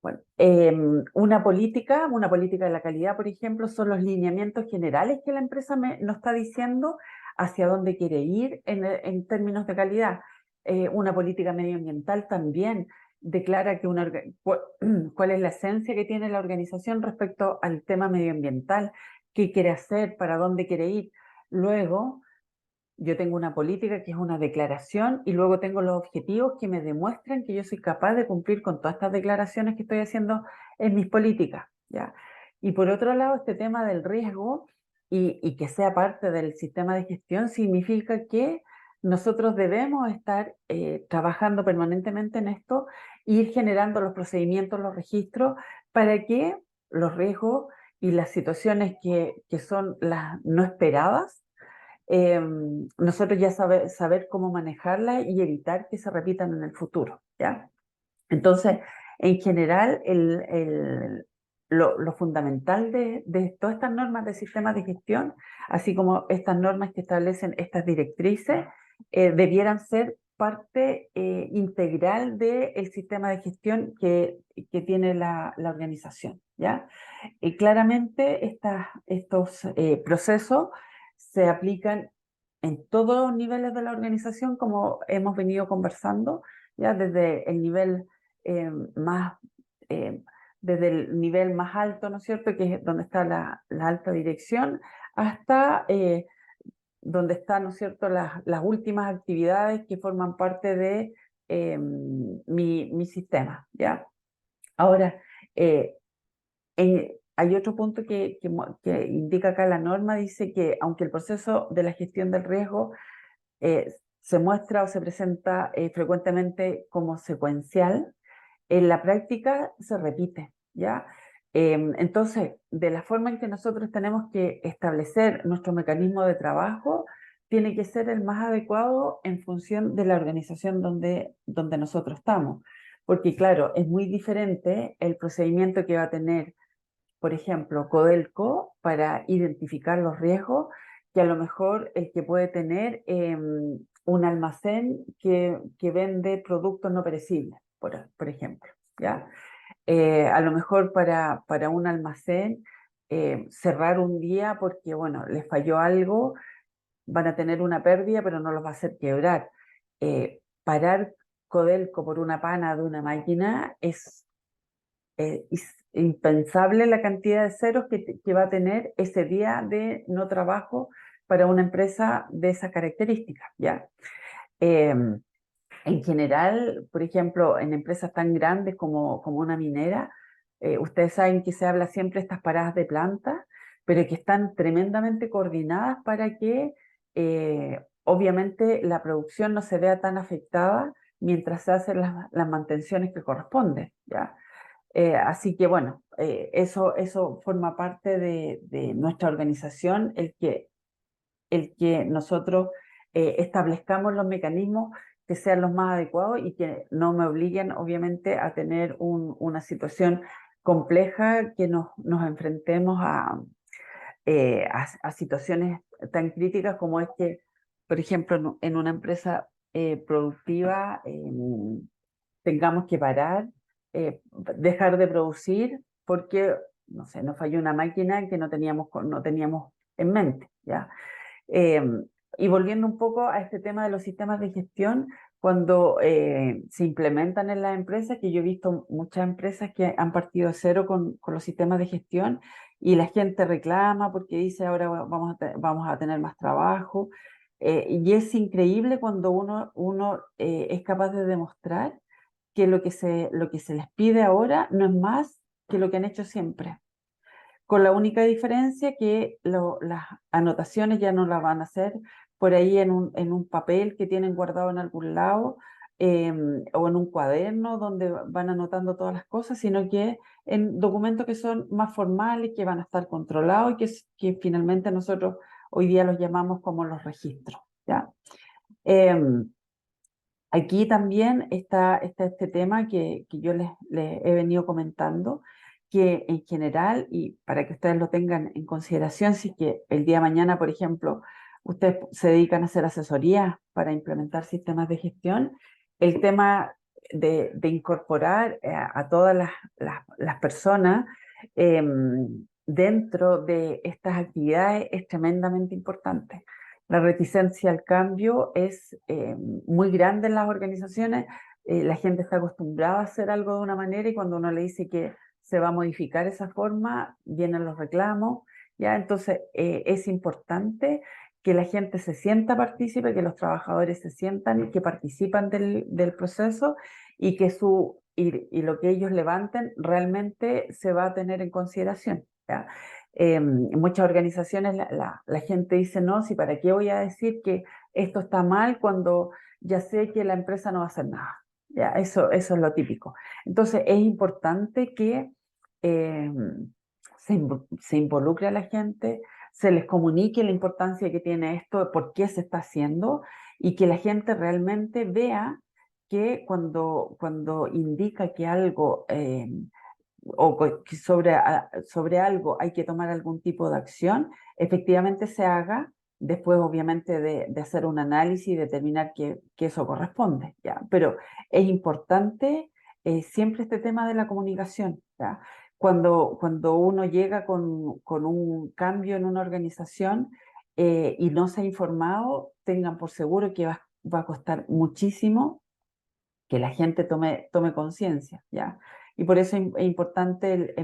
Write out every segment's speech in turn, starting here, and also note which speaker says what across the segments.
Speaker 1: Bueno, una política de la calidad, por ejemplo, son los lineamientos generales que la empresa nos está diciendo hacia dónde quiere ir en términos de calidad. Una política medioambiental también declara que cuál es la esencia que tiene la organización respecto al tema medioambiental, qué quiere hacer, para dónde quiere ir. Luego, yo tengo una política que es una declaración y luego tengo los objetivos que me demuestran que yo soy capaz de cumplir con todas estas declaraciones que estoy haciendo en mis políticas, ¿ya? Y por otro lado, este tema del riesgo y que sea parte del sistema de gestión significa que nosotros debemos estar trabajando permanentemente en esto, ir generando los procedimientos, los registros, para que los riesgos y las situaciones que son las no esperadas, nosotros ya saber cómo manejarla y evitar que se repitan en el futuro, ¿ya? Entonces, en general, lo fundamental de todas estas normas de sistemas de gestión, así como estas normas que establecen estas directrices, debieran ser parte integral del sistema de gestión que tiene la organización, ¿ya? Y claramente estos procesos se aplican en todos los niveles de la organización, como hemos venido conversando, ya desde el nivel más, eh, desde el nivel más alto, ¿no es cierto?, que es donde está la alta dirección, hasta donde están, ¿no es cierto?, las últimas actividades que forman parte de mi sistema, ¿ya? Ahora, eh, hay otro punto que indica acá la norma, dice que aunque el proceso de la gestión del riesgo se muestra o se presenta frecuentemente como secuencial, en la práctica se repite, ¿ya? Entonces, de la forma en que nosotros tenemos que establecer nuestro mecanismo de trabajo, tiene que ser el más adecuado en función de la organización donde nosotros estamos. Porque claro, es muy diferente el procedimiento que va a tener, por ejemplo, Codelco para identificar los riesgos, que a lo mejor el que puede tener un almacén que vende productos no perecibles, por ejemplo, ¿ya? A lo mejor para un almacén cerrar un día porque, bueno, les falló algo, van a tener una pérdida, pero no los va a hacer quebrar. Parar Codelco por una pana de una máquina es impensable la cantidad de ceros que va a tener ese día de no trabajo para una empresa de esas características, ¿ya? En general, por ejemplo, en empresas tan grandes como una minera, ustedes saben que se habla siempre de estas paradas de planta, pero que están tremendamente coordinadas para que obviamente la producción no se vea tan afectada mientras se hacen las mantenciones que corresponden, ¿ya? Así que bueno, eso forma parte de nuestra organización, el que nosotros establezcamos los mecanismos que sean los más adecuados y que no me obliguen obviamente a tener una situación compleja, que nos enfrentemos a situaciones tan críticas como es que, por ejemplo, en una empresa productiva, tengamos que parar, dejar de producir porque, no sé, nos falló una máquina que no teníamos en mente, ¿ya? Eh, y volviendo un poco a este tema de los sistemas de gestión, cuando se implementan en las empresas, que yo he visto muchas empresas que han partido de cero con los sistemas de gestión y la gente reclama porque dice ahora vamos a tener más trabajo. Y es increíble cuando uno es capaz de demostrar que lo que se les pide ahora no es más que lo que han hecho siempre, con la única diferencia que las anotaciones ya no las van a hacer por ahí en un papel que tienen guardado en algún lado, o en un cuaderno donde van anotando todas las cosas, sino que en documentos que son más formales, que van a estar controlados y que finalmente nosotros hoy día los llamamos como los registros, ¿ya? Em, Aquí también está este tema que yo les he venido comentando, que en general, y para que ustedes lo tengan en consideración, si es que el día de mañana, por ejemplo, ustedes se dedican a hacer asesorías para implementar sistemas de gestión, el tema de incorporar a todas las personas dentro de estas actividades es tremendamente importante. La reticencia al cambio es muy grande en las organizaciones. La gente está acostumbrada a hacer algo de una manera y cuando uno le dice que se va a modificar esa forma, vienen los reclamos, ¿ya? Entonces, es importante que la gente se sienta partícipe, que los trabajadores se sientan y que participan del proceso y que lo que ellos levanten realmente se va a tener en consideración, ¿ya? En muchas organizaciones la gente dice, no, si para qué voy a decir que esto está mal cuando ya sé que la empresa no va a hacer nada. Ya, eso es lo típico. Entonces es importante que eh, se involucre a la gente, se les comunique la importancia que tiene esto, por qué se está haciendo y que la gente realmente vea que cuando indica que algo que sobre algo hay que tomar algún tipo de acción, efectivamente se haga, después obviamente de hacer un análisis y determinar que eso corresponde, ¿ya? Pero es importante siempre este tema de la comunicación, ¿ya? Cuando uno llega con un cambio en una organización y no se ha informado, tengan por seguro que va a costar muchísimo que la gente tome conciencia, ¿ya? Y por eso es importante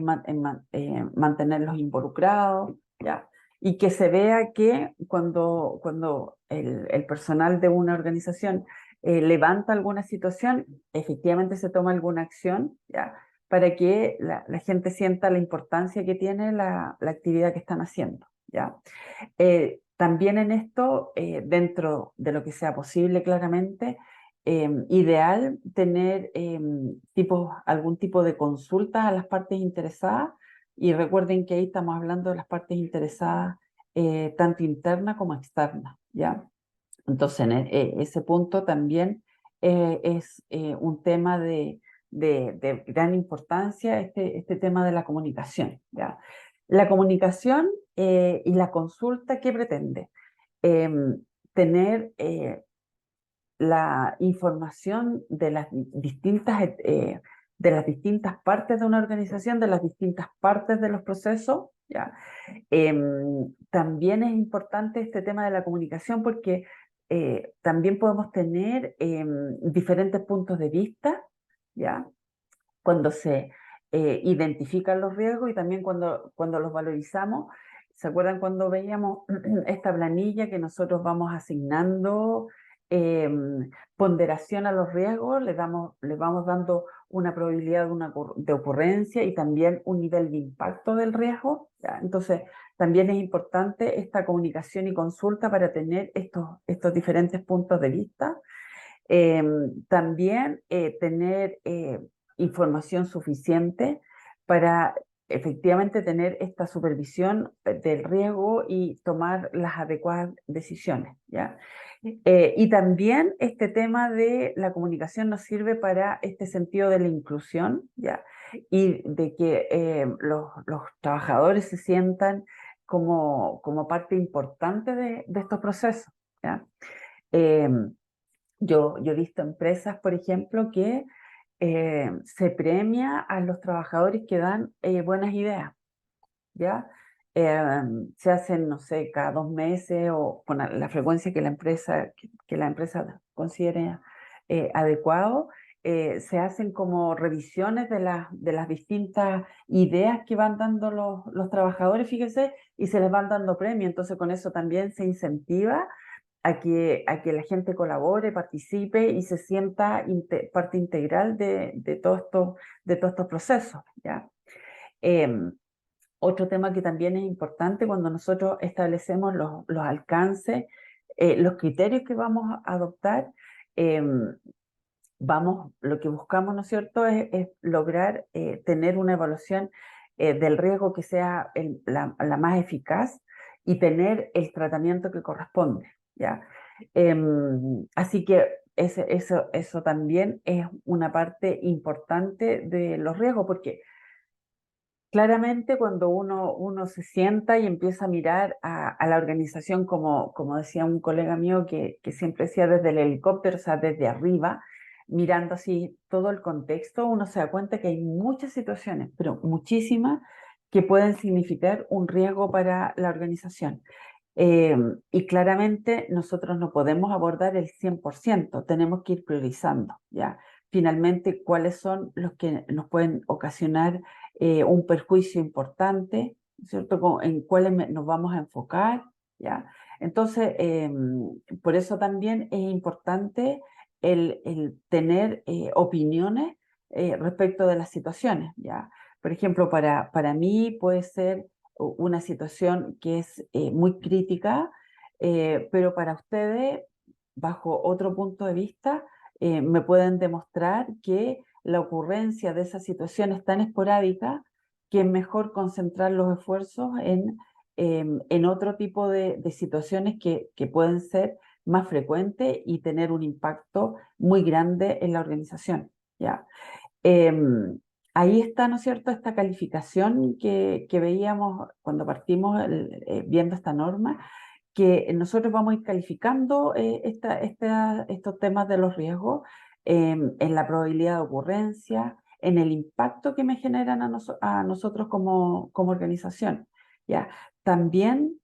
Speaker 1: mantenerlos involucrados, ¿ya? Y que se vea que cuando el personal de una organización levanta alguna situación, efectivamente se toma alguna acción, ¿ya? Para que la gente sienta la importancia que tiene la actividad que están haciendo, ¿ya? También en esto, dentro de lo que sea posible, claramente, ideal tener algún tipo de consulta a las partes interesadas y recuerden que ahí estamos hablando de las partes interesadas tanto interna como externa, ¿ya? Entonces, en ese punto también es un tema de gran importancia, este tema de la comunicación, ¿ya? La comunicación y la consulta, ¿qué pretende? Tener la información de las distintas partes de una organización, de las distintas partes de los procesos, ¿ya? También es importante este tema de la comunicación porque también podemos tener diferentes puntos de vista, ¿ya? Cuando se identifican los riesgos y también cuando los valorizamos. ¿Se acuerdan cuando veíamos esta planilla que nosotros vamos asignando ponderación a los riesgos? Le vamos dando una probabilidad de ocurrencia y también un nivel de impacto del riesgo, ¿ya? Entonces, también es importante esta comunicación y consulta para tener estos diferentes puntos de vista. También tener información suficiente para efectivamente tener esta supervisión del riesgo y tomar las adecuadas decisiones, ¿ya? Y también este tema de la comunicación nos sirve para este sentido de la inclusión, ¿ya? Y de que los trabajadores se sientan como parte importante de estos procesos, ¿ya? Em, yo he visto empresas, por ejemplo, que se premia a los trabajadores que dan buenas ideas, ¿ya? Se hacen, no sé, cada 2 meses o con la frecuencia que la empresa considere adecuado, se hacen como revisiones de las distintas ideas que van dando los trabajadores, fíjese, y se les van dando premios. Entonces, con eso también se incentiva a que la gente colabore, participe y se sienta parte integral de todos estos procesos, ¿ya? Em, Otro tema que también es importante cuando nosotros establecemos los alcances, los criterios que vamos a adoptar, em, lo que buscamos, ¿no es cierto?, es lograr tener una evaluación del riesgo que sea la más eficaz y tener el tratamiento que corresponde, ¿ya? Así que eso también es una parte importante de los riesgos, porque claramente cuando uno se sienta y empieza a mirar a la organización como decía un colega mío que siempre decía desde el helicóptero, o sea, desde arriba, mirando así todo el contexto, uno se da cuenta que hay muchas situaciones, pero muchísimas, que pueden significar un riesgo para la organización. Eh, y claramente nosotros no podemos abordar el 100%, tenemos que ir priorizando, ¿ya? Finalmente, cuáles son los que nos pueden ocasionar un perjuicio importante, ¿cierto? En cuáles nos vamos a enfocar, ¿ya? Entonces, por eso también es importante el tener opiniones respecto de las situaciones, ¿ya? Por ejemplo, para mí puede ser una situación que es muy crítica, pero para ustedes, bajo otro punto de vista, me pueden demostrar que la ocurrencia de esa situación es tan esporádica que es mejor concentrar los esfuerzos en otro tipo de situaciones que pueden ser más frecuentes y tener un impacto muy grande en la organización, ¿ya? Em, Ahí está, ¿no es cierto?, esta calificación que veíamos cuando partimos viendo esta norma, que nosotros vamos a ir calificando estos temas de los riesgos en la probabilidad de ocurrencia, en el impacto que me generan a nosotros como organización, ¿ya? También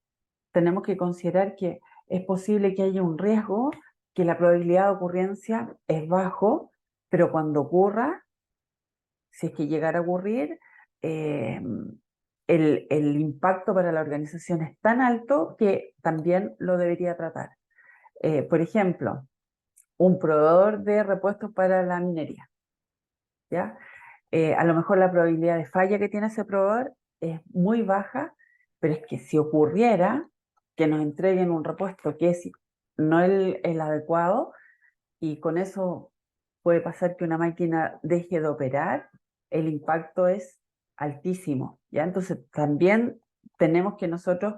Speaker 1: tenemos que considerar que es posible que haya un riesgo, que la probabilidad de ocurrencia es bajo, pero cuando ocurra, si es que llegara a ocurrir, eh, el impacto para la organización es tan alto que también lo debería tratar. Por ejemplo, un proveedor de repuestos para la minería, ¿ya? A lo mejor la probabilidad de falla que tiene ese proveedor es muy baja, pero es que si ocurriera que nos entreguen un repuesto que es no el adecuado, y con eso puede pasar que una máquina deje de operar, el impacto es altísimo, ¿ya? Entonces también tenemos que nosotros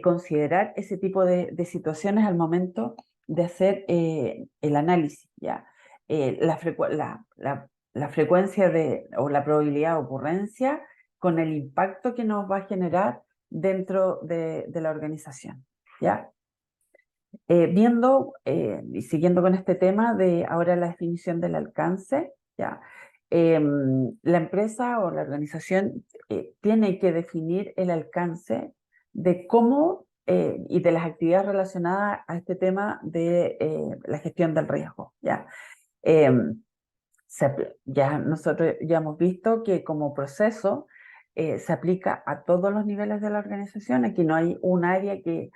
Speaker 1: considerar ese tipo de situaciones al momento de hacer el análisis, ¿ya? La frecuencia o la probabilidad de ocurrencia con el impacto que nos va a generar dentro de la organización, ¿ya? Viendo y siguiendo con este tema de ahora la definición del alcance, ¿ya? La empresa o la organización tiene que definir el alcance de cómo y de las actividades relacionadas a este tema de la gestión del riesgo, ¿ya? Em, ya nosotros ya hemos visto que como proceso se aplica a todos los niveles de la organización. Aquí no hay un área que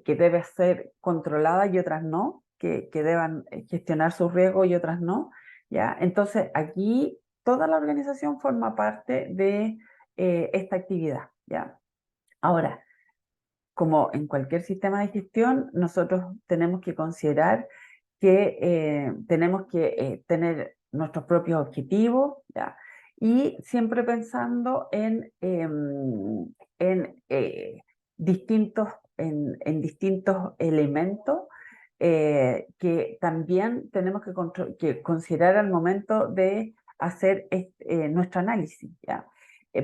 Speaker 1: debe ser controlada y otras no, que deban gestionar sus riesgos y otras no, ¿ya? Entonces, aquí toda la organización forma parte de esta actividad, ¿ya? Ahora, como en cualquier sistema de gestión, nosotros tenemos que considerar que tenemos que tener nuestros propios objetivos, ¿ya? Y siempre pensando en distintos, en distintos elementos que también tenemos que considerar al momento de hacer nuestro análisis, ¿ya?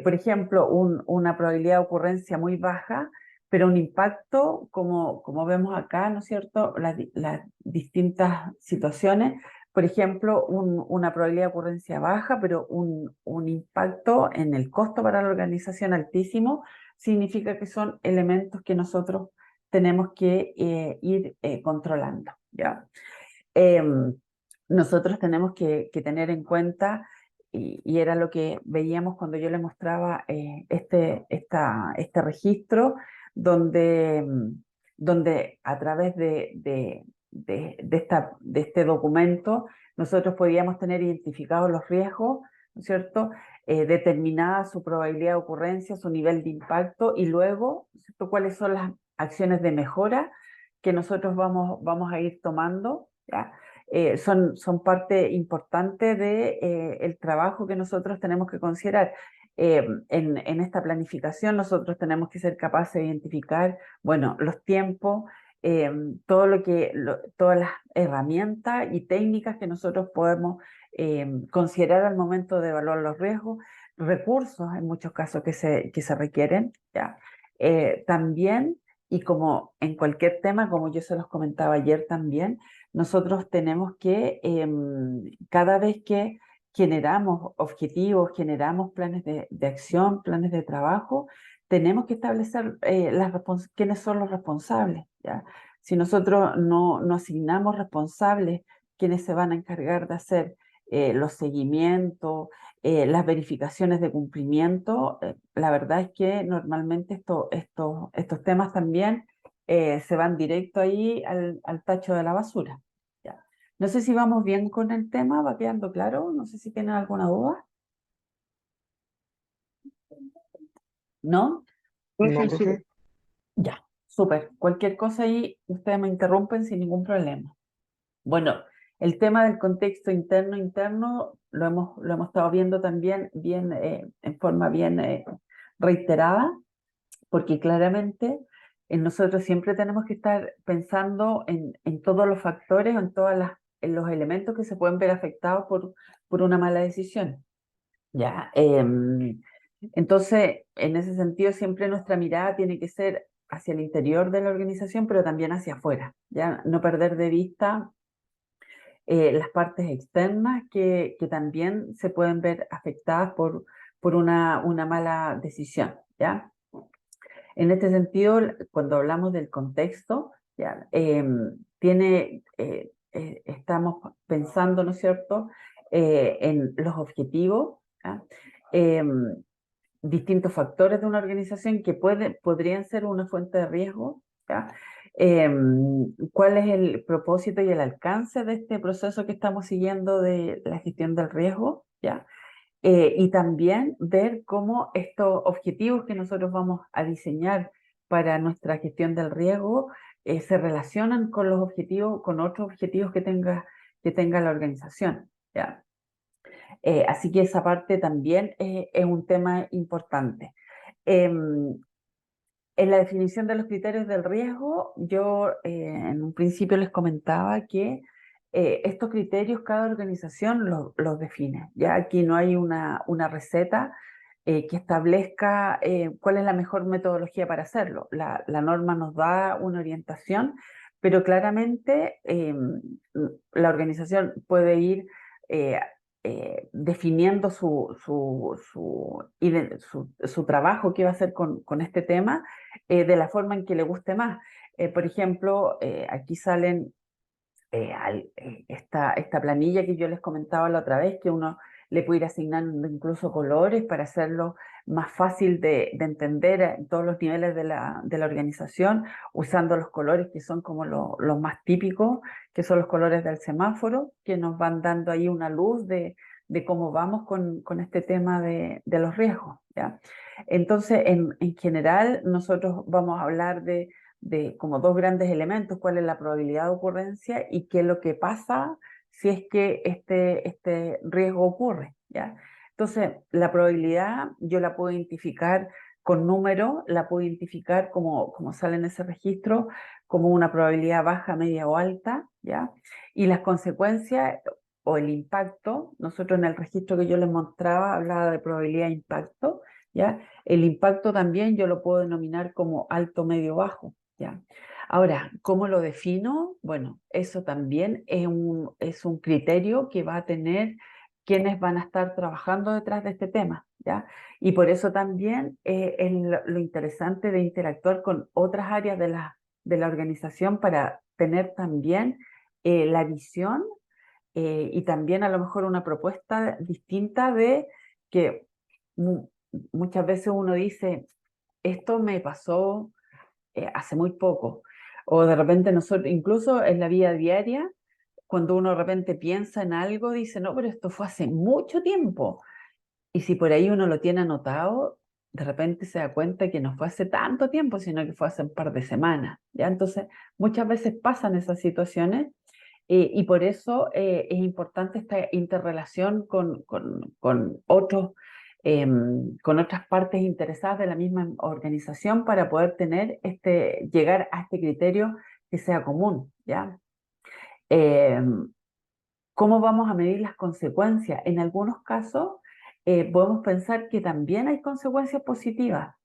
Speaker 1: Por ejemplo, una probabilidad de ocurrencia muy baja, pero un impacto, como vemos acá, ¿no es cierto?, las distintas situaciones. Por ejemplo, una probabilidad de ocurrencia baja, pero un impacto en el costo para la organización altísimo, significa que son elementos que nosotros tenemos que ir controlando, ¿ya? Em, Nosotros tenemos que tener en cuenta, y era lo que veíamos cuando yo le mostraba este registro, donde, donde a través de este documento nosotros podíamos tener identificados los riesgos, ¿no es cierto? Determinada su probabilidad de ocurrencia, su nivel de impacto y luego, ¿no es cierto?, cuáles son las acciones de mejora que nosotros vamos a ir tomando, ¿ya? Son parte importante de el trabajo que nosotros tenemos que considerar. En esta planificación nosotros tenemos que ser capaces de identificar, bueno, los tiempos, todas las herramientas y técnicas que nosotros podemos considerar al momento de evaluar los riesgos, recursos en muchos casos que se requieren, ¿ya? También, y como en cualquier tema, como yo se los comentaba ayer también, nosotros tenemos que, cada vez que generamos objetivos, generamos planes de acción, planes de trabajo, tenemos que establecer quiénes son los responsables, ¿ya? Si nosotros no asignamos responsables, quienes se van a encargar de hacer los seguimientos, las verificaciones de cumplimiento, la verdad es que normalmente estos temas también se van directo ahí al tacho de la basura. ¿Ya? No sé si vamos bien con el tema, va quedando claro, no sé si tienen alguna duda. ¿No?
Speaker 2: No, profe.
Speaker 1: Ya, súper. Cualquier cosa ahí, ustedes me interrumpen sin ningún problema. Bueno, el tema del contexto interno lo hemos estado viendo también bien, en forma bien reiterada, porque claramente nosotros siempre tenemos que estar pensando en todos los factores, en los elementos que se pueden ver afectados por una mala decisión. ¿Ya? Entonces, en ese sentido, siempre nuestra mirada tiene que ser hacia el interior de la organización, pero también hacia afuera, ¿ya? No perder de vista las partes externas que también se pueden ver afectadas por una mala decisión, ¿ya? En este sentido, cuando hablamos del contexto, ¿ya? Estamos pensando, ¿no es cierto?, en los objetivos, ¿ya? Em, Distintos factores de una organización que podrían ser una fuente de riesgo, ¿ya? ¿Cuál es el propósito y el alcance de este proceso que estamos siguiendo de la gestión del riesgo? ¿Ya? Y también ver cómo estos objetivos que nosotros vamos a diseñar para nuestra gestión del riesgo se relacionan con los objetivos, con otros objetivos que tenga la organización, ¿ya? Así que esa parte también es un tema importante. Em, en la definición de los criterios del riesgo, yo en un principio les comentaba que estos criterios cada organización los define. Ya aquí no hay una receta que establezca cuál es la mejor metodología para hacerlo. La norma nos da una orientación, pero claramente la organización puede ir eh, definiendo su trabajo que va a hacer con este tema de la forma en que le guste más. Por ejemplo, aquí salen esta planilla que yo les comentaba la otra vez, que uno le puede ir asignando incluso colores para hacerlo más fácil de entender en todos los niveles de la organización, usando los colores que son como los más típicos, que son los colores del semáforo, que nos van dando ahí una luz de cómo vamos con este tema de los riesgos, ¿ya? Entonces, en general, nosotros vamos a hablar de como dos grandes elementos: cuál es la probabilidad de ocurrencia y qué es lo que pasa si es que este riesgo ocurre, ¿ya? Entonces, la probabilidad yo la puedo identificar con números, la puedo identificar como sale en ese registro, como una probabilidad baja, media o alta, ¿ya? Y las consecuencias o el impacto, nosotros en el registro que yo les mostraba hablaba de probabilidad de impacto, ¿ya? El impacto también yo lo puedo denominar como alto, medio, bajo, ¿ya? Ahora, ¿cómo lo defino? Bueno, eso también es un criterio que va a tener quienes van a estar trabajando detrás de este tema, ¿ya? Y por eso también es lo interesante de interactuar con otras áreas de la organización para tener también la visión y también a lo mejor una propuesta distinta de que mu- muchas veces uno dice, esto me pasó hace muy poco. O de repente nosotros, incluso en la vida diaria, cuando uno de repente piensa en algo, dice, no, pero esto fue hace mucho tiempo. Y si por ahí uno lo tiene anotado, de repente se da cuenta que no fue hace tanto tiempo, sino que fue hace un par de semanas. ¿Ya? Entonces, muchas veces pasan esas situaciones y por eso es importante esta interrelación con otras partes interesadas de la misma organización para poder llegar a este criterio que sea común, ¿ya? Em, ¿Cómo vamos a medir las consecuencias? En algunos casos podemos pensar que también hay consecuencias positivas.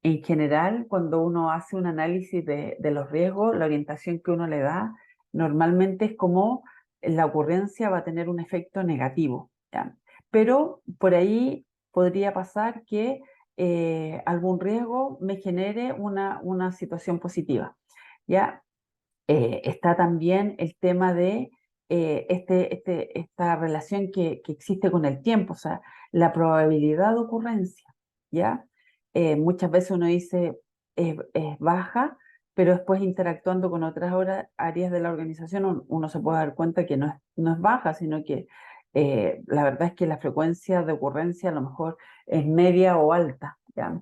Speaker 1: En general, cuando uno hace un análisis de los riesgos, la orientación que uno le da normalmente es como la ocurrencia va a tener un efecto negativo, ¿ya? Pero por ahí podría pasar que algún riesgo me genere una situación positiva, ¿ya? Está también el tema de esta relación que existe con el tiempo, o sea, la probabilidad de ocurrencia, ¿ya? Muchas veces uno dice es baja, pero después interactuando con otras áreas de la organización uno se puede dar cuenta que no es baja, sino que la verdad es que la frecuencia de ocurrencia a lo mejor es media o alta, ¿ya?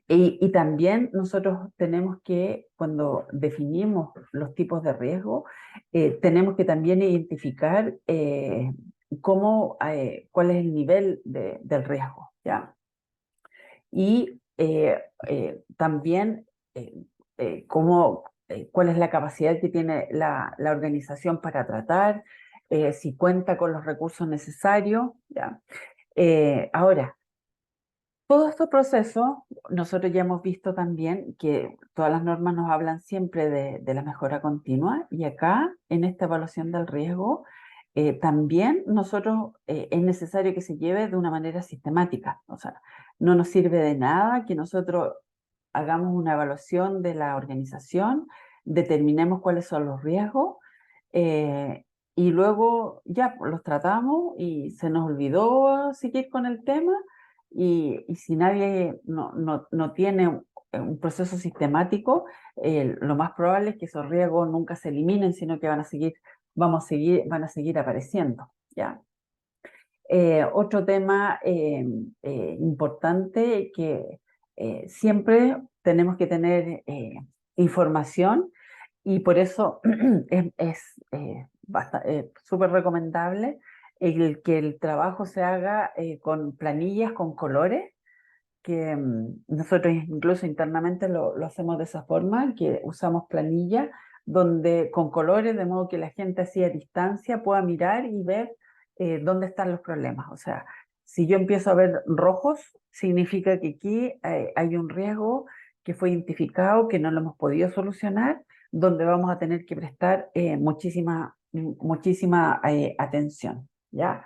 Speaker 1: Y también nosotros tenemos que, cuando definimos los tipos de riesgo, tenemos que también identificar cuál es el nivel del riesgo, ¿ya? Y también cuál es la capacidad que tiene la organización para tratar, si cuenta con los recursos necesarios, ¿ya? Ahora, todo este proceso, nosotros ya hemos visto también que todas las normas nos hablan siempre de la mejora continua y acá en esta evaluación del riesgo también nosotros es necesario que se lleve de una manera sistemática. O sea, no nos sirve de nada que nosotros hagamos una evaluación de la organización, determinemos cuáles son los riesgos eh, y luego ya pues, los tratamos y se nos olvidó seguir con el tema y si nadie no tiene un proceso sistemático, lo más probable es que esos riesgos nunca se eliminen, sino que van a seguir apareciendo, ¿ya? Otro tema importante que siempre tenemos que tener información y por eso es súper recomendable que el trabajo se haga con planillas, con colores, que nosotros incluso internamente lo hacemos de esa forma, que usamos planillas con colores, de modo que la gente así a distancia pueda mirar y ver dónde están los problemas. O sea, si yo empiezo a ver rojos, significa que aquí hay un riesgo que fue identificado, que no lo hemos podido solucionar, donde vamos a tener que prestar muchísima atención, ¿ya?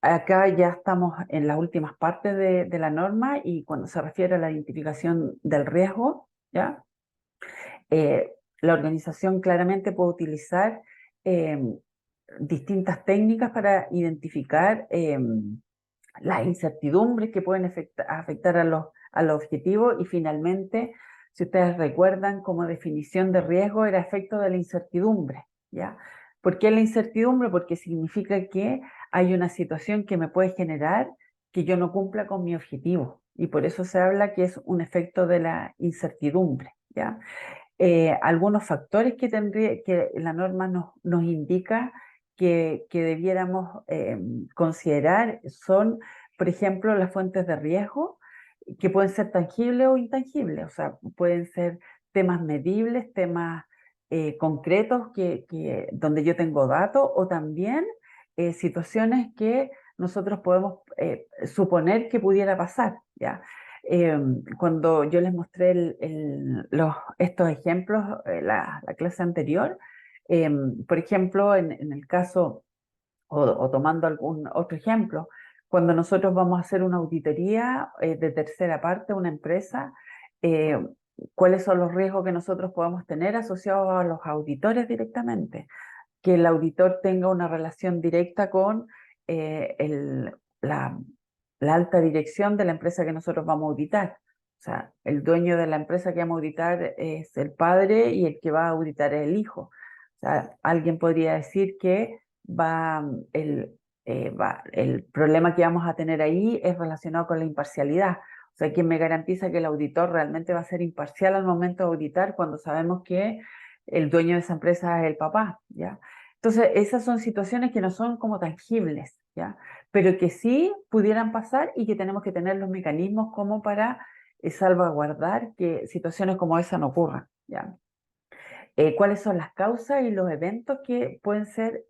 Speaker 1: Acá ya estamos en las últimas partes de la norma y cuando se refiere a la identificación del riesgo, ¿ya? Eh, la organización claramente puede utilizar eh, distintas técnicas para identificar las incertidumbres que pueden afectar a los objetivos y finalmente, si ustedes recuerdan, como definición de riesgo era efecto de la incertidumbre, ¿ya? ¿Por qué la incertidumbre? Porque significa que hay una situación que me puede generar que yo no cumpla con mi objetivo y por eso se habla que es un efecto de la incertidumbre, ¿ya? Algunos factores que la norma nos indica que debiéramos considerar son, por ejemplo, las fuentes de riesgo, que pueden ser tangibles o intangibles, o sea, pueden ser temas medibles, temas concretos donde yo tengo datos, o también situaciones que nosotros podemos suponer que pudiera pasar, ¿ya? Cuando yo les mostré estos ejemplos, la clase anterior, por ejemplo, en el caso, o tomando algún otro ejemplo, cuando nosotros vamos a hacer una auditoría de tercera parte a una empresa, eh, ¿cuáles son los riesgos que nosotros podemos tener asociados a los auditores directamente? Que el auditor tenga una relación directa con eh, el- la, la alta dirección de la empresa que nosotros vamos a auditar. O sea, el dueño de la empresa que vamos a auditar es el padre y el que va a auditar es el hijo. O sea, alguien podría decir que va, el problema que vamos a tener ahí es relacionado con la imparcialidad. O sea, ¿quién me garantiza que el auditor realmente va a ser imparcial al momento de auditar cuando sabemos que el dueño de esa empresa es el papá, ¿ya? Entonces, esas son situaciones que no son como tangibles, ¿ya? Pero que sí pudieran pasar y que tenemos que tener los mecanismos como para salvaguardar que situaciones como esa no ocurran, ¿ya? ¿Cuáles son las causas y los eventos que pueden ser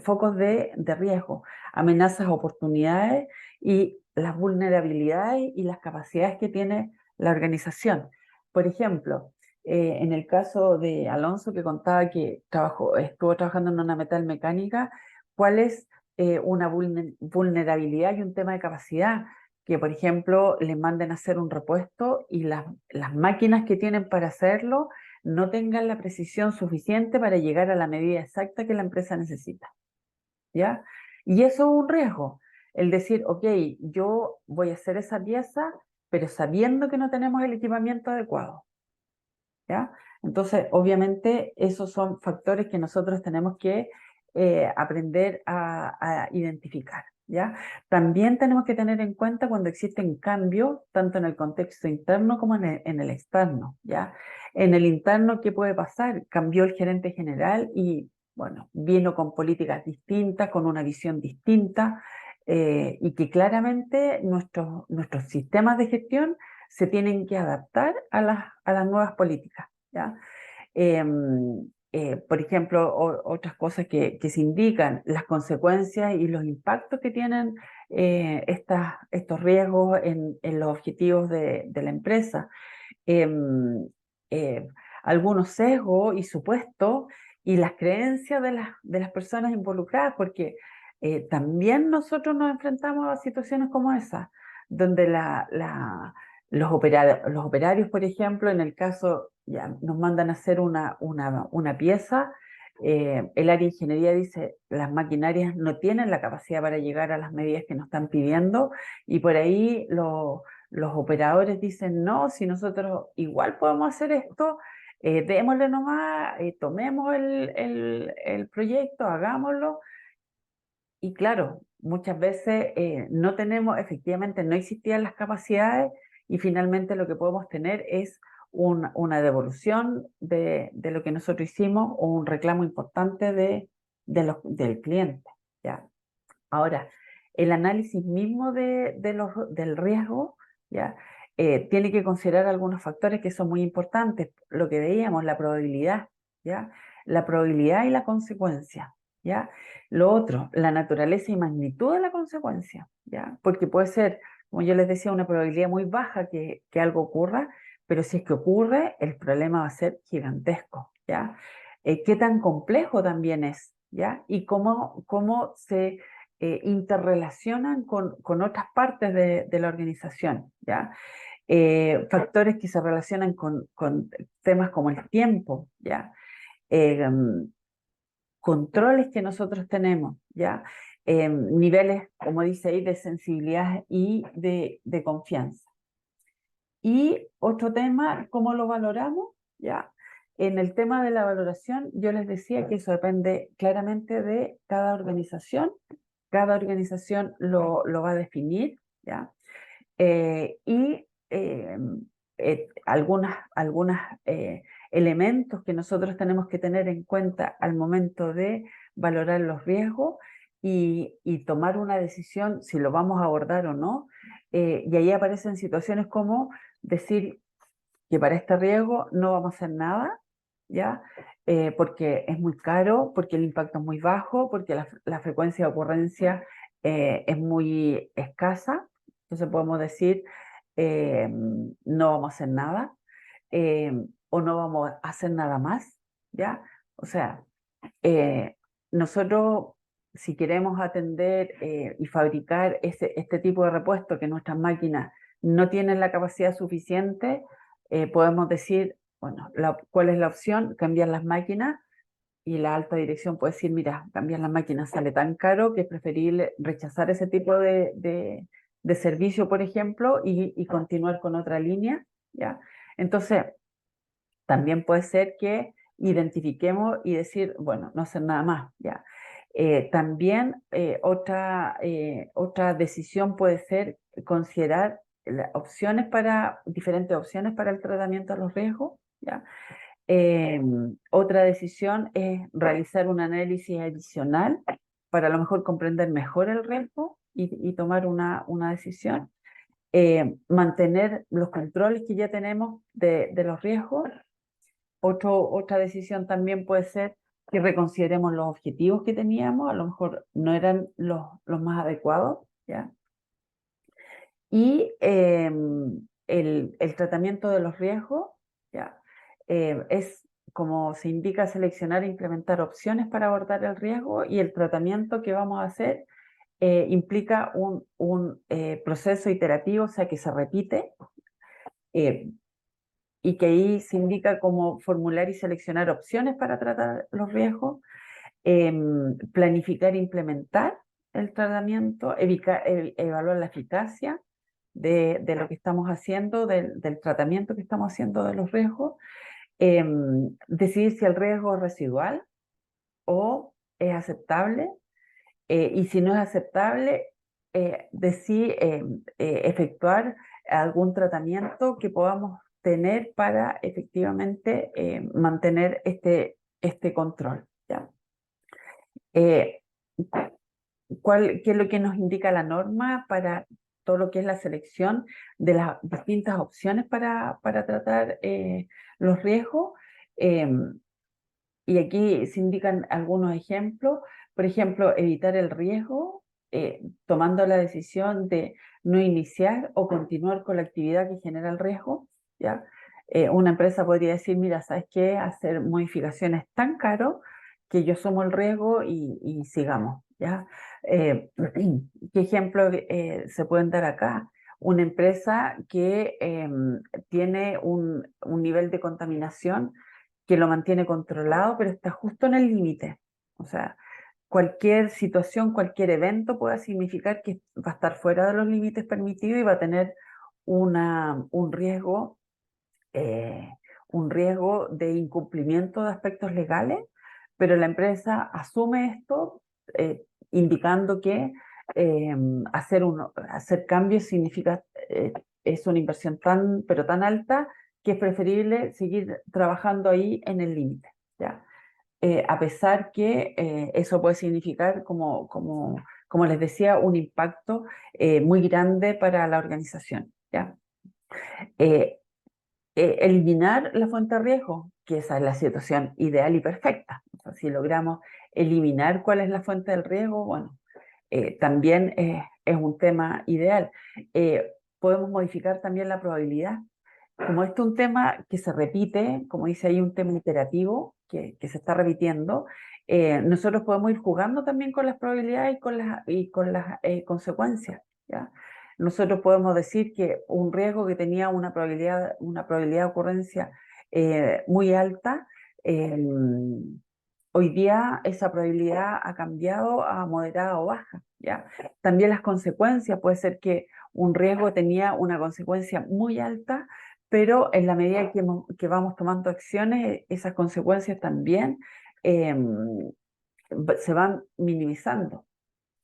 Speaker 1: focos de riesgo, amenazas, oportunidades y las vulnerabilidades y las capacidades que tiene la organización? Por ejemplo, En el caso de Alonso, que contaba que estuvo trabajando en una metalmecánica, ¿cuál es una vulnerabilidad y un tema de capacidad? Que, por ejemplo, les manden a hacer un repuesto y las máquinas que tienen para hacerlo no tengan la precisión suficiente para llegar a la medida exacta que la empresa necesita, ¿ya? Y eso es un riesgo, el decir, ok, yo voy a hacer esa pieza, pero sabiendo que no tenemos el equipamiento adecuado, ¿ya? Entonces, obviamente, esos son factores que nosotros tenemos que aprender a identificar, ¿ya? También tenemos que tener en cuenta cuando existen cambios, tanto en el contexto interno como en el externo, ¿ya? En el interno, ¿qué puede pasar? Cambió el gerente general y, bueno, vino con políticas distintas, con una visión distinta, y que claramente nuestros sistemas de gestión se tienen que adaptar a las nuevas políticas, ¿ya? Por ejemplo, otras cosas que se indican, las consecuencias y los impactos que tienen estos riesgos en los objetivos de la empresa. em, eh, Algunos sesgos y supuestos y las creencias de las personas involucradas, porque también nosotros nos enfrentamos a situaciones como esa, donde los operarios, por ejemplo, en el caso, ya nos mandan a hacer una pieza, el área de ingeniería dice, las maquinarias no tienen la capacidad para llegar a las medidas que nos están pidiendo, y por ahí los operadores dicen, no, si nosotros igual podemos hacer esto, démosle nomás, tomemos el proyecto, hagámoslo. Y claro, muchas veces no tenemos, efectivamente no existían las capacidades y finalmente lo que podemos tener es una devolución de lo que nosotros hicimos o un reclamo importante del cliente, ¿ya? Ahora, el análisis mismo del riesgo, ¿ya? Tiene que considerar algunos factores que son muy importantes. Lo que veíamos, la probabilidad, ¿ya? La probabilidad y la consecuencia, ¿ya? Lo otro, la naturaleza y magnitud de la consecuencia, ¿ya? Porque puede ser, como yo les decía, una probabilidad muy baja que algo ocurra, pero si es que ocurre, el problema va a ser gigantesco, ¿ya? ¿Qué tan complejo también es, ¿ya? Y cómo se interrelacionan con otras partes de la organización, ¿ya? Factores que se relacionan con temas como el tiempo, ¿ya? Um, Controles que nosotros tenemos, ¿ya? Niveles, como dice ahí, de sensibilidad y de confianza. Y otro tema, ¿cómo lo valoramos? ¿Ya? En el tema de la valoración, yo les decía que eso depende claramente de cada organización lo va a definir, ¿ya? Y algunos elementos que nosotros tenemos que tener en cuenta al momento de valorar los riesgos y tomar una decisión si lo vamos a abordar o no. Y ahí aparecen situaciones como decir que para este riesgo no vamos a hacer nada, ¿ya? Porque es muy caro, porque el impacto es muy bajo, porque la frecuencia de ocurrencia es muy escasa. Entonces podemos decir, no vamos a hacer nada, eh, o no vamos a hacer nada más, ¿ya? O sea, eh, nosotros, si queremos atender y fabricar este tipo de repuesto que nuestras máquinas no tienen la capacidad suficiente, podemos decir, bueno, ¿cuál es la opción? Cambiar las máquinas y la alta dirección puede decir, mira, cambiar las máquinas sale tan caro que es preferible rechazar ese tipo de servicio, por ejemplo, y continuar con otra línea, ¿ya? Entonces, también puede ser que identifiquemos y decir, bueno, no hacer nada más, ¿ya? También otra decisión puede ser considerar diferentes opciones para el tratamiento de los riesgos, ¿ya? Otra decisión es realizar un análisis adicional para a lo mejor comprender mejor el riesgo y tomar una decisión. Mantener los controles que ya tenemos de los riesgos. Otra decisión también puede ser que reconsideremos los objetivos que teníamos, a lo mejor no eran los más adecuados, ¿ya? Y el tratamiento de los riesgos, ¿ya? es, como se indica, seleccionar e implementar opciones para abordar el riesgo, y el tratamiento que vamos a hacer implica un proceso iterativo, o sea, que se repite, eh, y que ahí se indica cómo formular y seleccionar opciones para tratar los riesgos, planificar e implementar el tratamiento, evaluar la eficacia de lo que estamos haciendo, del tratamiento que estamos haciendo de los riesgos, decidir si el riesgo es residual o es aceptable, y si no es aceptable, efectuar algún tratamiento que podamos tener para efectivamente mantener este control, ¿ya? Eh, ¿Qué es lo que nos indica la norma para todo lo que es la selección de las distintas opciones para tratar los riesgos? Y aquí se indican algunos ejemplos. Por ejemplo, evitar el riesgo, tomando la decisión de no iniciar o continuar con la actividad que genera el riesgo, ¿ya? Una empresa podría decir, mira, ¿sabes qué? Hacer modificaciones tan caro que yo sumo el riesgo y sigamos, ¿ya? ¿Qué ejemplo se pueden dar acá? Una empresa que tiene un nivel de contaminación que lo mantiene controlado, pero está justo en el límite. O sea, cualquier situación, cualquier evento puede significar que va a estar fuera de los límites permitidos y va a tener un riesgo, eh, un riesgo de incumplimiento de aspectos legales, pero la empresa asume esto, indicando que eh, hacer cambios significa, es una inversión pero tan alta, que es preferible seguir trabajando ahí en el límite, ¿ya? A pesar que eso puede significar, como les decía, un impacto muy grande para la organización, ¿ya? Eh, Eliminar la fuente de riesgo, que esa es la situación ideal y perfecta. O sea, si logramos eliminar cuál es la fuente del riesgo, bueno, también es un tema ideal. Podemos modificar también la probabilidad. Como este es un tema que se repite, como dice ahí, un tema iterativo que se está repitiendo, nosotros podemos ir jugando también con las probabilidades y con las consecuencias, ¿ya? Nosotros podemos decir que un riesgo que tenía una probabilidad de ocurrencia muy alta, eh, hoy día esa probabilidad ha cambiado a moderada o baja, ¿ya? También las consecuencias, puede ser que un riesgo tenía una consecuencia muy alta, pero en la medida que vamos tomando acciones, esas consecuencias también eh, se van minimizando,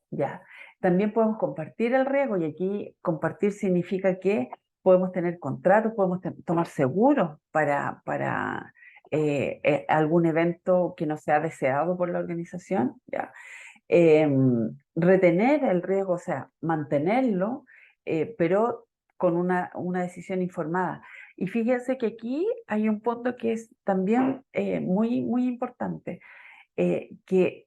Speaker 1: ¿ya? También podemos compartir el riesgo, y aquí compartir significa que podemos tener contratos, podemos tomar seguros para algún evento que no sea deseado por la organización, ¿ya? Retener el riesgo, o sea, mantenerlo, pero con una decisión informada. Y fíjense que aquí hay un punto que es también muy, muy importante, que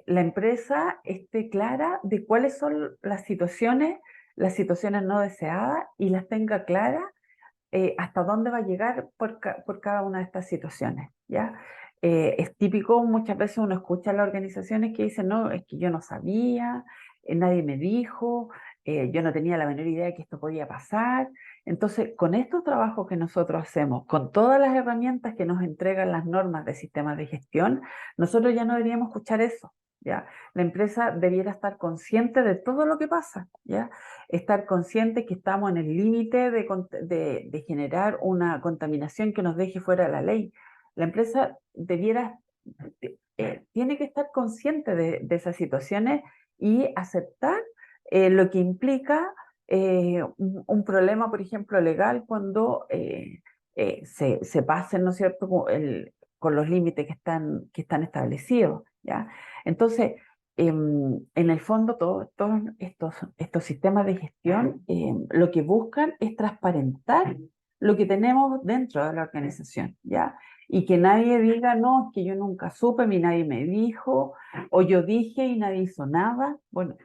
Speaker 1: la empresa esté clara de cuáles son las situaciones no deseadas, y las tenga claras hasta dónde va a llegar por cada una de estas situaciones, ¿ya? Es típico, muchas veces uno escucha a las organizaciones que dicen, no, es que yo no sabía, nadie me dijo, yo no tenía la menor idea de que esto podía pasar. Entonces, con estos trabajos que nosotros hacemos, con todas las herramientas que nos entregan las normas de sistemas de gestión, nosotros ya no deberíamos escuchar eso, ¿ya? La empresa debiera estar consciente de todo lo que pasa, ¿ya? Estar consciente que estamos en el límite de generar una contaminación que nos deje fuera de la ley. La empresa tiene que estar consciente de esas situaciones y aceptar lo que implica un problema, por ejemplo, legal, cuando se pasen, ¿no es cierto?, con los límites que están establecidos, ¿ya? Entonces, en el fondo, todos estos sistemas de gestión lo que buscan es transparentar lo que tenemos dentro de la organización, ¿ya? Y que nadie diga, no, es que yo nunca supe, ni nadie me dijo, o yo dije y nadie hizo nada. Bueno,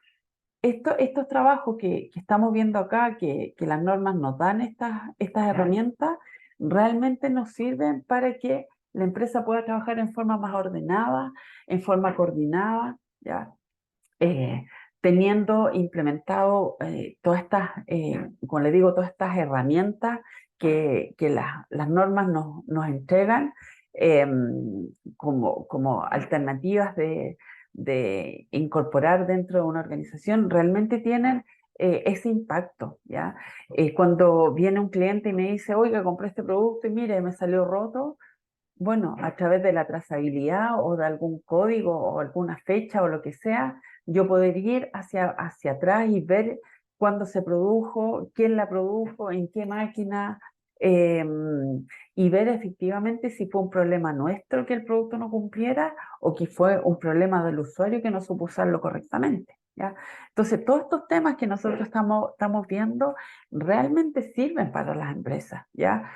Speaker 1: estos trabajos que estamos viendo acá, que las normas nos dan estas herramientas, realmente nos sirven para que la empresa pueda trabajar en forma más ordenada, en forma coordinada, ¿ya? Eh, teniendo implementado todas estas, como le digo, todas estas herramientas que las normas nos entregan eh, como alternativas de incorporar dentro de una organización, realmente tienen ese impacto, ¿ya? Cuando viene un cliente y me dice, oiga, compré este producto y mire, me salió roto, bueno, a través de la trazabilidad o de algún código o alguna fecha o lo que sea, yo poder ir hacia atrás y ver cuándo se produjo, quién la produjo, en qué máquina, eh, y ver efectivamente si fue un problema nuestro que el producto no cumpliera o que fue un problema del usuario que no supo usarlo correctamente, ¿ya? Entonces, todos estos temas que nosotros estamos viendo realmente sirven para las empresas, ¿ya?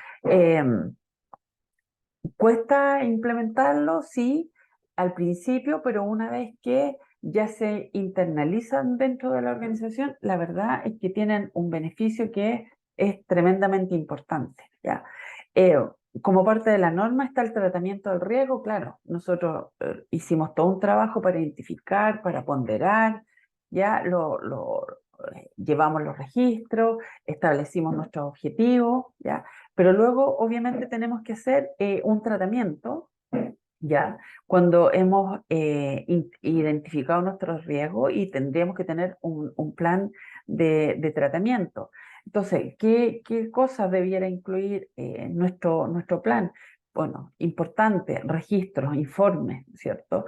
Speaker 1: Cuesta implementarlo, sí, al principio, pero una vez que ya se internalizan dentro de la organización, la verdad es que tienen un beneficio que es tremendamente importante, ¿ya? Eh, como parte de la norma está el tratamiento del riesgo, claro, nosotros hicimos todo un trabajo para identificar, para ponderar, ya llevamos los registros, establecimos nuestros objetivos, ¿ya? Pero luego, obviamente, tenemos que hacer un tratamiento, ¿ya? Cuando hemos identificado nuestros riesgos y tendríamos que tener un plan de tratamiento. Entonces, ¿qué cosas debiera incluir nuestro plan? Bueno, importante, registros, informes, ¿cierto?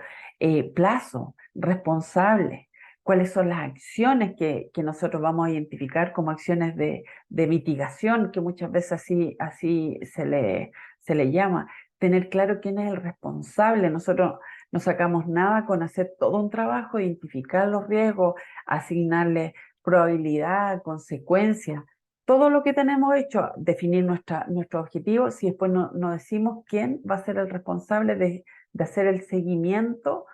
Speaker 1: Plazo, responsables. ¿Cuáles son las acciones que nosotros vamos a identificar como acciones de mitigación, que muchas veces así se le llama? Tener claro quién es el responsable. Nosotros no sacamos nada con hacer todo un trabajo, identificar los riesgos, asignarle probabilidad, consecuencias, todo lo que tenemos hecho, definir nuestro objetivo, si después no decimos quién va a ser el responsable de hacer el seguimiento,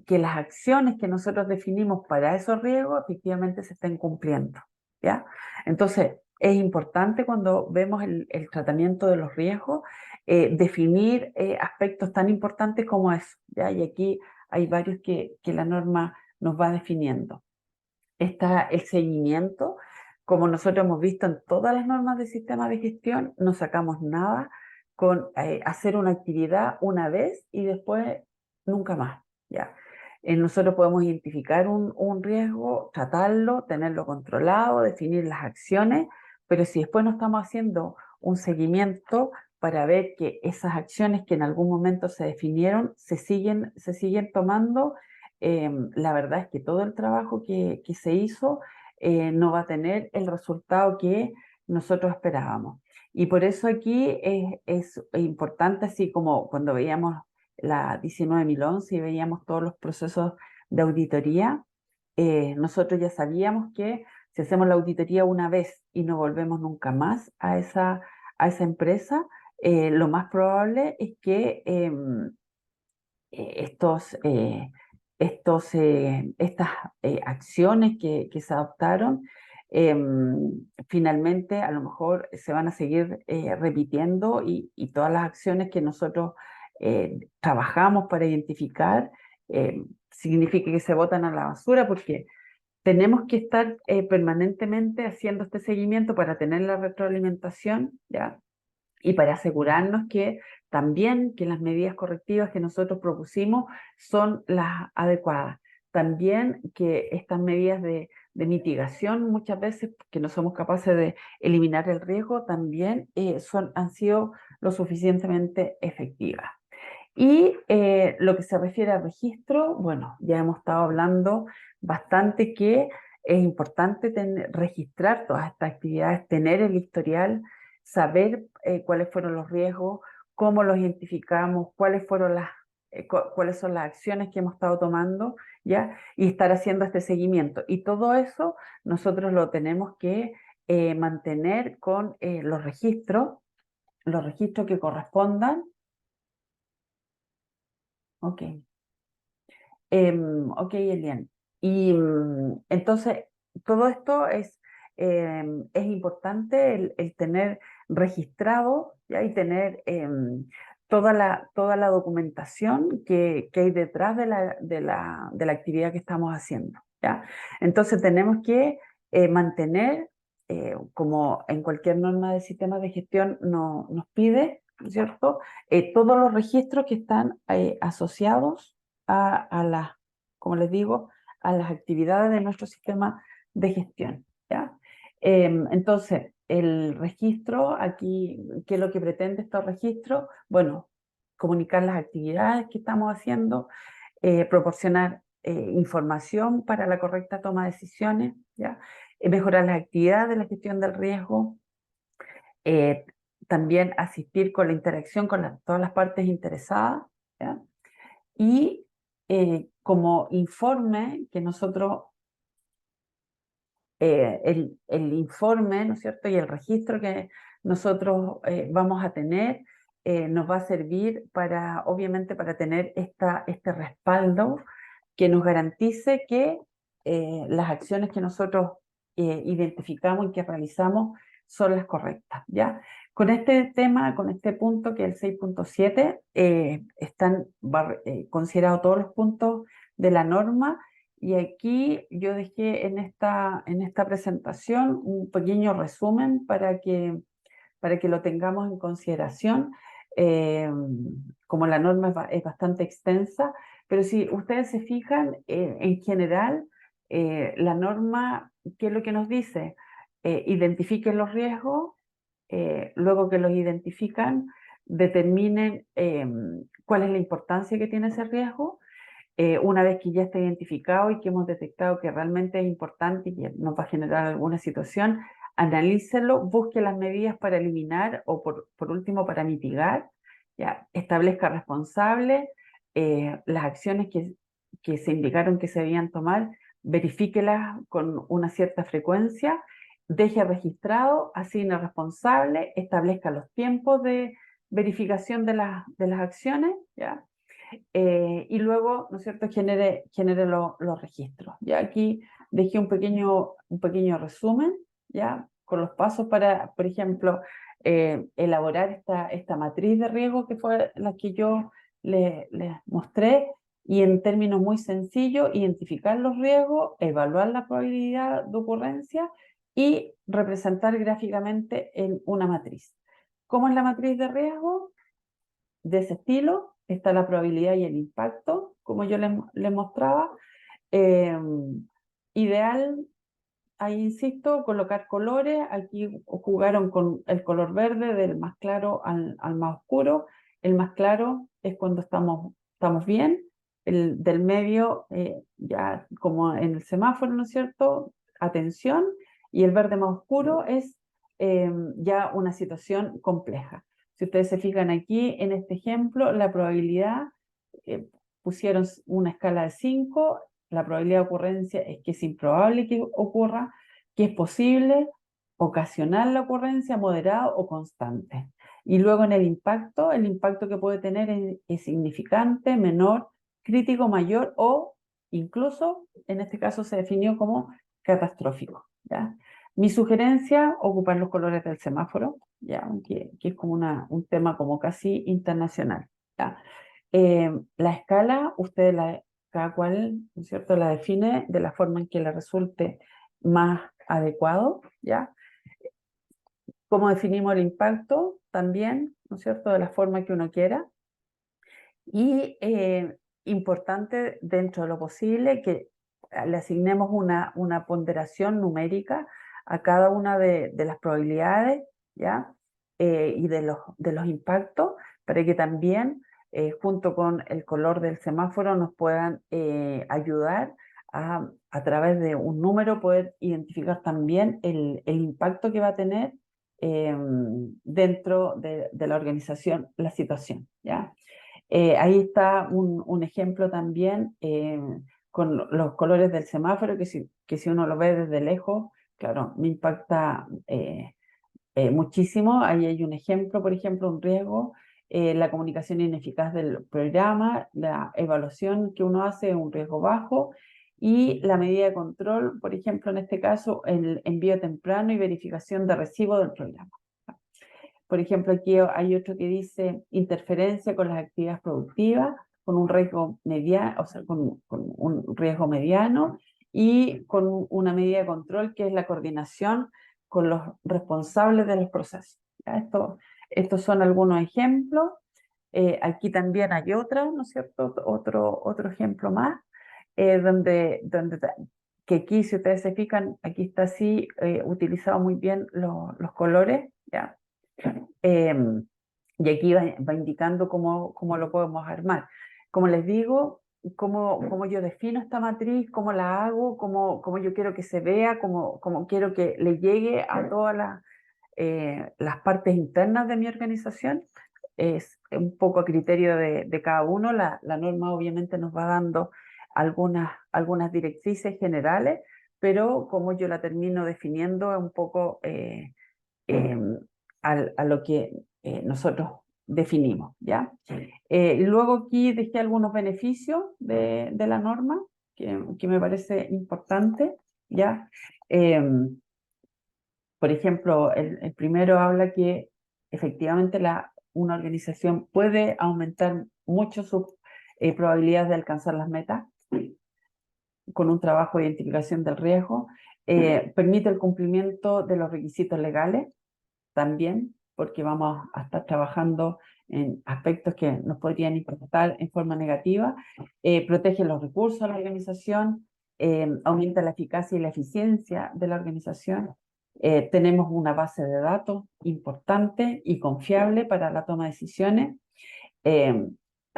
Speaker 1: que las acciones que nosotros definimos para esos riesgos efectivamente se estén cumpliendo, ¿ya? Entonces, es importante cuando vemos el tratamiento de los riesgos, definir aspectos tan importantes como eso, ¿ya? Y aquí hay varios que la norma nos va definiendo. Está el seguimiento, como nosotros hemos visto en todas las normas de sistema de gestión, no sacamos nada con hacer una actividad una vez y después nunca más, ¿ya? Nosotros podemos identificar un riesgo, tratarlo, tenerlo controlado, definir las acciones, pero si después no estamos haciendo un seguimiento para ver que esas acciones que en algún momento se definieron se siguen tomando, la verdad es que todo el trabajo que se hizo no va a tener el resultado que nosotros esperábamos. Y por eso aquí es importante, así como cuando veíamos la 19.011 y veíamos todos los procesos de auditoría, nosotros ya sabíamos que si hacemos la auditoría una vez y no volvemos nunca más a esa empresa, lo más probable es que estos, estas acciones que se adoptaron, finalmente a lo mejor se van a seguir repitiendo y todas las acciones que nosotros trabajamos para identificar, significa que se botan a la basura porque tenemos que estar permanentemente haciendo este seguimiento para tener la retroalimentación, ¿ya? Y para asegurarnos que también que las medidas correctivas que nosotros propusimos son las adecuadas. También que estas medidas de mitigación, muchas veces que no somos capaces de eliminar el riesgo, también han sido lo suficientemente efectivas. Y lo que se refiere al registro, bueno, ya hemos estado hablando bastante que es importante registrar todas estas actividades, tener el historial, saber cuáles fueron los riesgos, cómo los identificamos, cuáles son las acciones que hemos estado tomando, ¿ya? Y estar haciendo este seguimiento. Y todo eso nosotros lo tenemos que mantener con los registros que correspondan. Ok. Ok, Elian. Y entonces, todo esto es importante el tener registrado, ¿ya? Y tener toda la documentación que hay detrás de la actividad que estamos haciendo, ¿ya? Entonces tenemos que mantener, como en cualquier norma de sistemas de gestión nos pide, ¿no es cierto? Todos los registros que están asociados a las, como les digo, a las actividades de nuestro sistema de gestión, ¿ya? Entonces, el registro, aquí, ¿qué es lo que pretende estos registros? Bueno, comunicar las actividades que estamos haciendo, proporcionar información para la correcta toma de decisiones, ¿ya? Mejorar las actividades de la gestión del riesgo, eh, también asistir con la interacción con todas las partes interesadas, ¿ya? Y como informe que nosotros, el informe, ¿no es cierto? Y el registro que nosotros vamos a tener nos va a servir para, obviamente, para tener este respaldo que nos garantice que las acciones que nosotros identificamos y que realizamos son las correctas, ¿ya? Con este tema, con este punto que es el 6.7, están considerados todos los puntos de la norma. Y aquí yo dejé en esta presentación un pequeño resumen para que lo tengamos en consideración. Eh, Como la norma es bastante extensa, pero si ustedes se fijan, en general, la norma, ¿qué es lo que nos dice? Identifiquen los riesgos, luego que los identifican, determinen cuál es la importancia que tiene ese riesgo. Una vez que ya está identificado y que hemos detectado que realmente es importante y que nos va a generar alguna situación, analícelo, busque las medidas para eliminar o por último para mitigar, ¿ya? Establezca responsables, las acciones que se indicaron que se debían tomar, verifíquelas con una cierta frecuencia, deje registrado, asigne responsable, establezca los tiempos de verificación de las acciones, ¿ya? Y luego, ¿no es cierto?, genere los registros. Ya aquí dejé un pequeño resumen, ya, con los pasos para, por ejemplo, elaborar esta matriz de riesgo que fue la que yo les mostré, y en términos muy sencillos, identificar los riesgos, evaluar la probabilidad de ocurrencia y representar gráficamente en una matriz. ¿Cómo es la matriz de riesgo? De ese estilo, está la probabilidad y el impacto, como yo les mostraba. Eh, Ideal, ahí insisto, colocar colores. Aquí jugaron con el color verde del más claro al más oscuro. El más claro es cuando estamos bien. El del medio, ya como en el semáforo, ¿no es cierto? Atención. Y el verde más oscuro es ya una situación compleja. Si ustedes se fijan aquí en este ejemplo, la probabilidad, pusieron una escala de 5, la probabilidad de ocurrencia es que es improbable que ocurra, que es posible, ocasional la ocurrencia, moderado o constante. Y luego en el impacto que puede tener es significante, menor, crítico, mayor o incluso, en este caso se definió como catastrófico, ¿ya? Mi sugerencia, ocupar los colores del semáforo, ¿ya? Que es como un tema como casi internacional, ¿ya? La escala, cada cual, ¿no es cierto?, la define de la forma en que le resulte más adecuado, ¿ya? Cómo definimos el impacto también, ¿no es cierto?, de la forma que uno quiera. Y importante, dentro de lo posible, que le asignemos una ponderación numérica a cada una de las probabilidades, ¿ya? Y de los impactos, para que también, junto con el color del semáforo, nos puedan ayudar a través de un número, poder identificar también el impacto que va a tener dentro de la organización la situación, ¿ya? Ahí está un ejemplo también con los colores del semáforo, que si uno lo ve desde lejos, claro, me impacta muchísimo. Ahí hay un ejemplo, por ejemplo, un riesgo, la comunicación ineficaz del programa, la evaluación que uno hace es un riesgo bajo, y la medida de control, por ejemplo, en este caso, el envío temprano y verificación de recibo del programa. Por ejemplo, aquí hay otro que dice interferencia con las actividades productivas, con un riesgo mediano, o sea, con un riesgo mediano y con una medida de control que es la coordinación con los responsables de los procesos. ¿Ya? Estos son algunos ejemplos. Aquí también hay otra, ¿no es cierto? Otro ejemplo más, donde que aquí, si ustedes se fijan, aquí está así, utilizado muy bien los colores, ¿ya? Em, y aquí va indicando cómo lo podemos armar. Como les digo, cómo yo defino esta matriz, cómo la hago, cómo yo quiero que se vea, cómo quiero que le llegue a todas las partes internas de mi organización, es un poco a criterio de cada uno. La norma obviamente nos va dando algunas directrices generales, pero como yo la termino definiendo es un poco eh, a lo que nosotros definimos, ¿ya? Luego aquí dejé algunos beneficios de la norma que me parece importante, ¿ya? Por ejemplo, el primero habla que efectivamente una organización puede aumentar mucho sus probabilidades de alcanzar las metas con un trabajo de identificación del riesgo, permite el cumplimiento de los requisitos legales también, porque vamos a estar trabajando en aspectos que nos podrían impactar en forma negativa, protege los recursos de la organización, aumenta la eficacia y la eficiencia de la organización. Tenemos una base de datos importante y confiable para la toma de decisiones. Eh,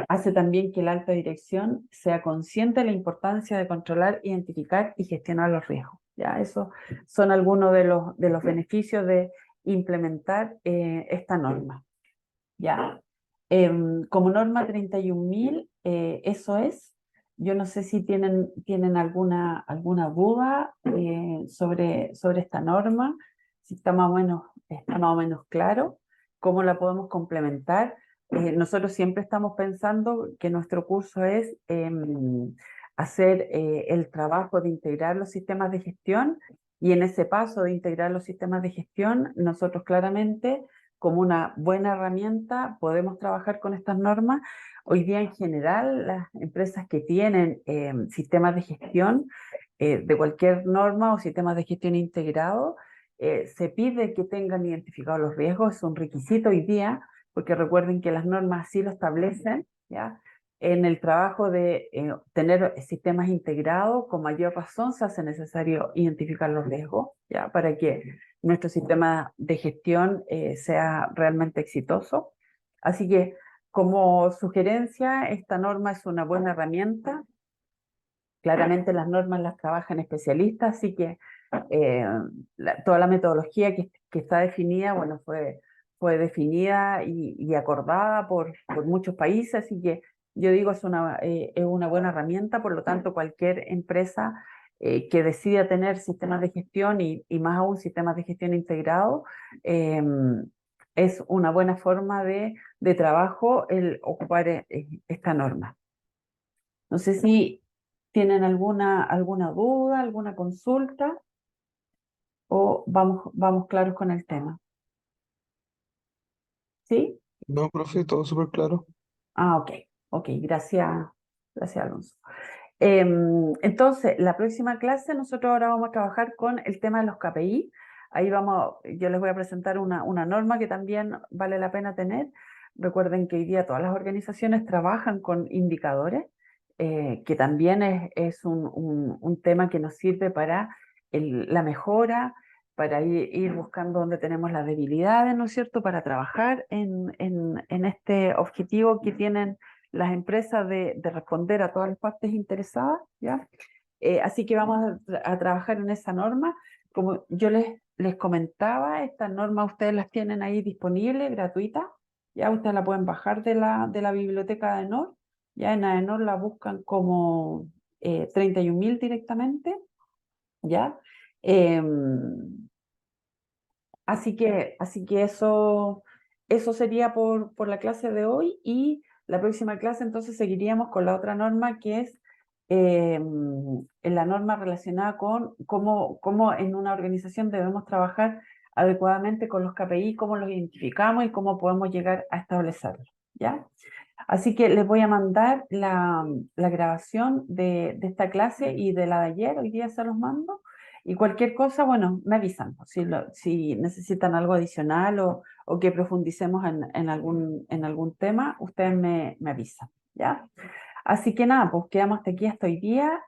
Speaker 1: Hace también que la alta dirección sea consciente de la importancia de controlar, identificar y gestionar los riesgos. ¿Ya? Esos son algunos de los beneficios de implementar esta norma. ¿Ya? Como norma 31.000, eso es. Yo no sé si tienen alguna duda sobre esta norma, si está más o menos claro, cómo la podemos complementar. Nosotros siempre estamos pensando que nuestro curso es hacer el trabajo de integrar los sistemas de gestión, y en ese paso de integrar los sistemas de gestión, nosotros claramente como una buena herramienta podemos trabajar con estas normas. Hoy día en general las empresas que tienen sistemas de gestión de cualquier norma o sistemas de gestión integrado, se pide que tengan identificados los riesgos, es un requisito hoy día, porque recuerden que las normas sí lo establecen, ¿ya? En el trabajo de tener sistemas integrados, con mayor razón se hace necesario identificar los riesgos, ¿ya? Para que nuestro sistema de gestión sea realmente exitoso. Así que, como sugerencia, esta norma es una buena herramienta. Claramente las normas las trabajan especialistas, así que eh, toda la metodología que está definida, bueno, fue definida y acordada por muchos países, así que yo digo es una buena herramienta. Por lo tanto, cualquier empresa que decida tener sistemas de gestión y más aún sistemas de gestión integrados, es una buena forma de trabajo el ocupar esta norma. No sé si tienen alguna duda, alguna consulta, o vamos claros con el tema. ¿Sí?
Speaker 2: No, profe, todo súper claro.
Speaker 1: Ah, ok, gracias Alonso. Entonces, la próxima clase nosotros ahora vamos a trabajar con el tema de los KPI. Ahí yo les voy a presentar una norma que también vale la pena tener. Recuerden que hoy día todas las organizaciones trabajan con indicadores, que también es un tema que nos sirve para la mejora, para ir buscando dónde tenemos las debilidades, ¿no es cierto?, para trabajar en este objetivo que tienen las empresas de responder a todas las partes interesadas, ¿ya? Así que vamos a trabajar en esa norma. Como yo les comentaba, estas normas ustedes las tienen ahí disponibles, gratuitas, ya ustedes la pueden bajar de la biblioteca de AENOR, ya en AENOR la buscan como 31.000 directamente, ¿ya? Em, así que eso sería por la clase de hoy, y la próxima clase entonces seguiríamos con la otra norma que es en la norma relacionada con cómo en una organización debemos trabajar adecuadamente con los KPI, cómo los identificamos y cómo podemos llegar a establecerlos, ¿ya? Así que les voy a mandar la grabación de esta clase y de la de ayer, hoy día se los mando. Y cualquier cosa, bueno, me avisan, pues, si necesitan algo adicional o que profundicemos en algún tema, ustedes me avisan, ¿ya? Así que nada, pues quedamos hasta aquí hasta hoy día